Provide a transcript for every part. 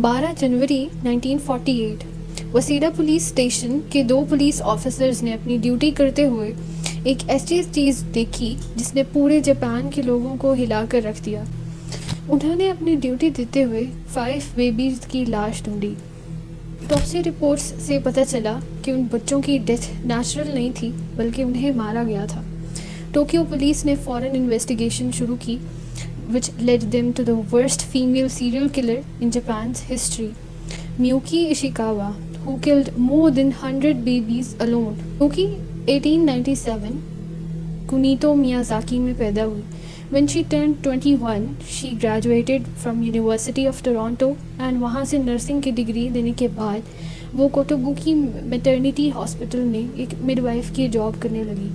12 जनवरी 1948 वसीला police station के 2 police officers ने अपनी ड्यूटी करते हुए एक ऐसी चीज़ देखी जिसने पूरे जापान के लोगों को हिलाकर रख दिया। उन्होंने अपनी ड्यूटी देते हुए 5 बेबीज़ की लाश ढूंढी। ऑटोप्सी रिपोर्ट्स से पता चला कि उन बच्चों की डेथ नेचुरल नहीं थी बल्कि उन्हें मारा गया था। टोक्यो पुलिस ने फौरन इन्वेस्टिगेशन शुरू की which led them to the worst female serial killer in Japan's history, Miyuki Ishikawa, who killed more than 100 babies alone. Miyuki 1897 Kunito Miyazaki में पैदा हुई। When she turned 21, she graduated from University of Toronto and वहाँ से nursing की degree देने के बाद वो कोटोबुकी मैटरनिटी हॉस्पिटल में एक मिडवाइफ की जॉब करने लगी।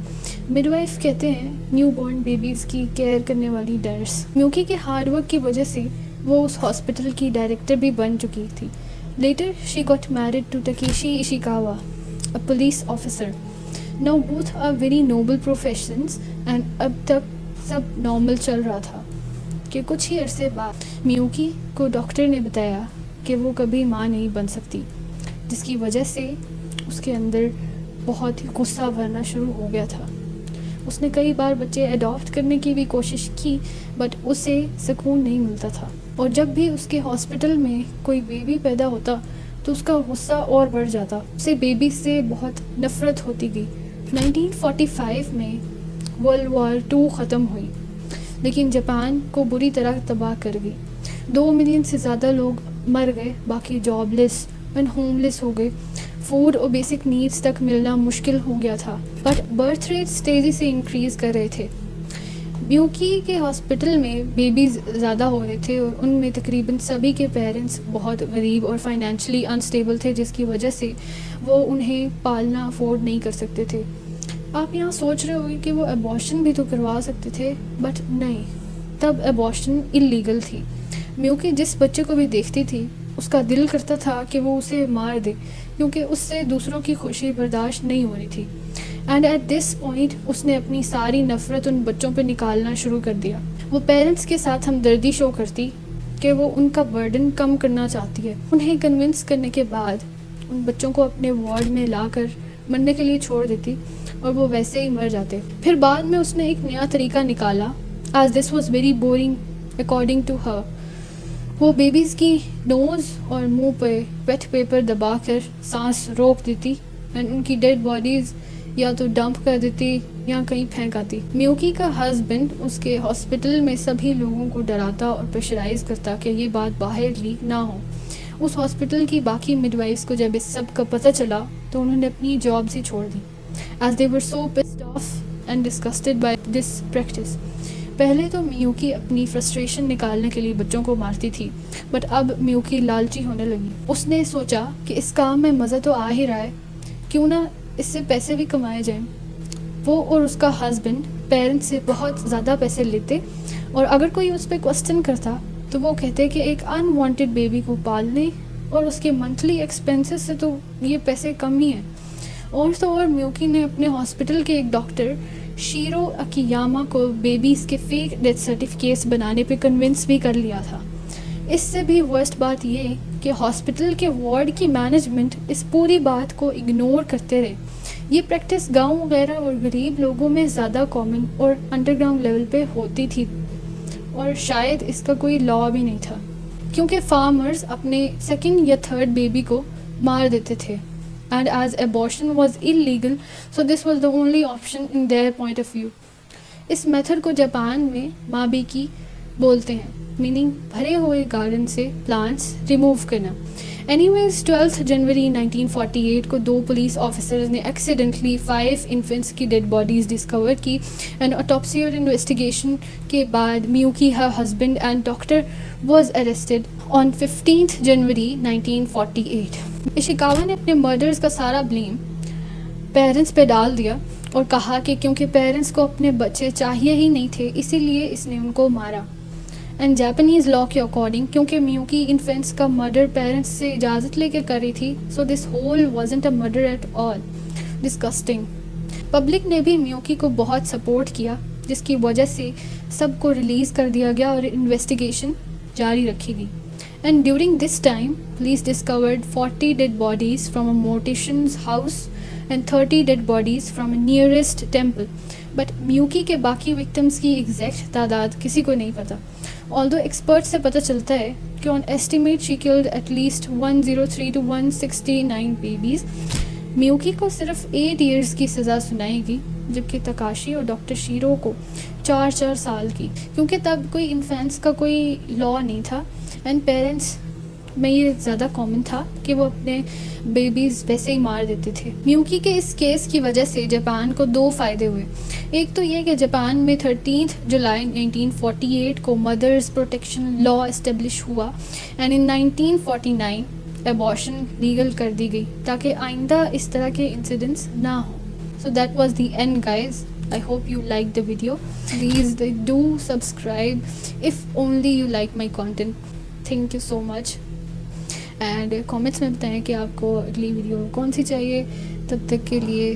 मिडवाइफ कहते हैं न्यू बॉर्न बेबीज़ की केयर करने वाली नर्स। मियुकी के हार्ड वर्क की वजह से वो उस हॉस्पिटल की डायरेक्टर भी बन चुकी थी। Later she got married to Takeshi Ishikawa, a police officer. Now both are very noble professions and अब तक सब नॉर्मल चल रहा था कि कुछ ही अरसे बाद मियुकी को डॉक्टर ने बताया कि वो कभी माँ नहीं बन सकती, जिसकी वजह से उसके अंदर बहुत ही गुस्सा भरना शुरू हो गया था। उसने कई बार बच्चे अडॉप्ट करने की भी कोशिश की बट उसे सुकून नहीं मिलता था, और जब भी उसके हॉस्पिटल में कोई बेबी पैदा होता तो उसका गुस्सा और बढ़ जाता। उसे बेबी से बहुत नफ़रत होती गई। 1945 में वर्ल्ड वॉर 2 ख़त्म हुई लेकिन जापान को बुरी तरह तबाह कर गई। 2 मिलियन से ज़्यादा लोग मर गए, बाकी जॉबलेस एंड होमलेस हो गए। फूड और बेसिक नीड्स तक मिलना मुश्किल हो गया था, बट बर्थ रेट्स तेज़ी से इंक्रीज़ कर रहे थे। मियुकी के हॉस्पिटल में बेबीज़ ज़्यादा हो रहे थे और उनमें तकरीबन सभी के पेरेंट्स बहुत गरीब और फाइनेंशियली अनस्टेबल थे, जिसकी वजह से वो उन्हें पालना अफोर्ड नहीं कर सकते थे। आप यहाँ सोच रहे होंगे कि वो अबॉर्शन भी तो करवा सकते थे, बट नहीं, तब अबॉर्शन इलीगल थी। मियुकी जिस बच्चे को भी देखती थी उसका दिल करता था कि वो उसे मार दे, क्योंकि उससे दूसरों की खुशी बर्दाश्त नहीं हो रही थी। एंड एट दिस पॉइंट उसने अपनी सारी नफ़रत उन बच्चों पे निकालना शुरू कर दिया। वो पेरेंट्स के साथ हमदर्दी शो करती कि वो उनका बर्डन कम करना चाहती है। उन्हें कन्विंस करने के बाद उन बच्चों को अपने वार्ड में लाकर मरने के लिए छोड़ देती और वो वैसे ही मर जाते। फिर बाद में उसने एक नया तरीका निकाला, as this was very boring according to her। वो बेबीज़ की नोज़ और मुंह पे वेट पेपर दबाकर सांस रोक देती एंड उनकी डेड बॉडीज़ या तो डंप कर देती या कहीं फेंक आती। मियुकी का हस्बैंड उसके हॉस्पिटल में सभी लोगों को डराता और प्रेशराइज करता कि ये बात बाहर लीक ना हो। उस हॉस्पिटल की बाकी मिडवाइफ्स को जब इस सब का पता चला तो उन्होंने अपनी जॉब ही छोड़ दी, as they were so pissed off and disgusted by this practice। पहले तो मियुकी अपनी फ्रस्ट्रेशन निकालने के लिए बच्चों को मारती थी, बट अब मियुकी लालची होने लगी। उसने सोचा कि इस काम में मज़ा तो आ ही रहा है, क्यों ना इससे पैसे भी कमाए जाएं। वो और उसका हस्बैंड पेरेंट्स से बहुत ज़्यादा पैसे लेते और अगर कोई उस पर क्वेश्चन करता तो वो कहते कि एक अनवांटेड बेबी को पालने और उसके मंथली एक्सपेंसेस से तो ये पैसे कम ही हैं। और तो और मियुकी ने अपने हॉस्पिटल के एक डॉक्टर शीरो अकियामा को बेबीज़ के फेक डेथ सर्टिफिकेट्स बनाने पे कन्विंस भी कर लिया था। इससे भी वर्स्ट बात ये कि हॉस्पिटल के वार्ड की मैनेजमेंट इस पूरी बात को इग्नोर करते रहे। ये प्रैक्टिस गांव वगैरह और गरीब लोगों में ज़्यादा कॉमन और अंडरग्राउंड लेवल पे होती थी और शायद इसका कोई लॉ भी नहीं था, क्योंकि फार्मर्स अपने सेकंड या थर्ड बेबी को मार देते थे। And as abortion was illegal, so this was the only option in their point of view। इस मेथड को जापान में माबिकी बोलते हैं, मीनिंग भरे हुए गार्डन से प्लांट्स रिमूव करना। एनीवेज 12 जनवरी 1948 को 2 पुलिस ऑफिसर्स ने एक्सीडेंटली 5 इन्फेंट्स की डेड बॉडीज़ डिस्कवर की एंड ऑटोप्सी और इन्वेस्टिगेशन के बाद Miyuki her husband and doctor was arrested on 15th January 1948। Ishikawa ने अपने मर्डर्स का सारा ब्लेम पेरेंट्स पे डाल दिया और कहा कि क्योंकि पेरेंट्स को अपने बच्चे चाहिए ही नहीं थे इसीलिए इसने उनको मारा। एंड जापानीज़ लॉ के अकॉर्डिंग क्योंकि मियुकी इन्फेंट्स का मर्डर पेरेंट्स से इजाज़त लेके कर रही थी, so this whole wasn't a murder at all. Disgusting. Public ने भी मियुकी को बहुत सपोर्ट किया, जिसकी वजह से सबको रिलीज़ कर दिया गया और इन्वेस्टिगेशन जारी रखी गई। And during this time, police discovered 40 dead bodies from a mortician's house and 30 dead bodies from a nearest temple. But म्यूकी के बाकी victims की exact तादाद किसी को नहीं पता. Although experts से पता चलता है कि on estimate she killed at least 103 to 169 babies. म्यूकी को सिर्फ 8 years की सज़ा सुनाएगी, जबकि तकाशी और डॉक्टर शीरो को 4 साल की, क्योंकि तब कोई इन्फेंस का कोई लॉ नहीं था एंड पेरेंट्स में ये ज़्यादा कॉमन था कि वो अपने बेबीज़ वैसे ही मार देते थे. म्यूकी के इस केस की वजह से जापान को 2 फ़ायदे हुए. एक तो ये कि जापान में 13 जुलाई 1948 को मदर्स प्रोटेक्शन लॉ इस्टेब्लिश हुआ एंड इन 1949 एबॉर्शन लीगल कर दी गई ताकि आइंदा इस तरह के इंसिडेंट्स ना हो. So that was the end, guys. I hope you liked the video. Please do subscribe if only you like my content. Thank you so much. And comments में बताएं कि आपको अगली वीडियो कौन सी चाहिए. तब तक के लिए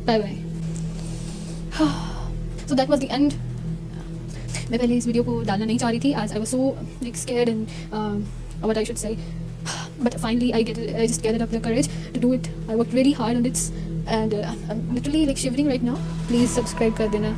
bye bye. So that was the end. मैं पहले इस वीडियो को डालना नहीं चाह रही थी as I was so like scared and what I should say. But finally I just gathered up the courage to do it. I worked really hard on it and I'm literally like shivering right now. Please subscribe कर देना.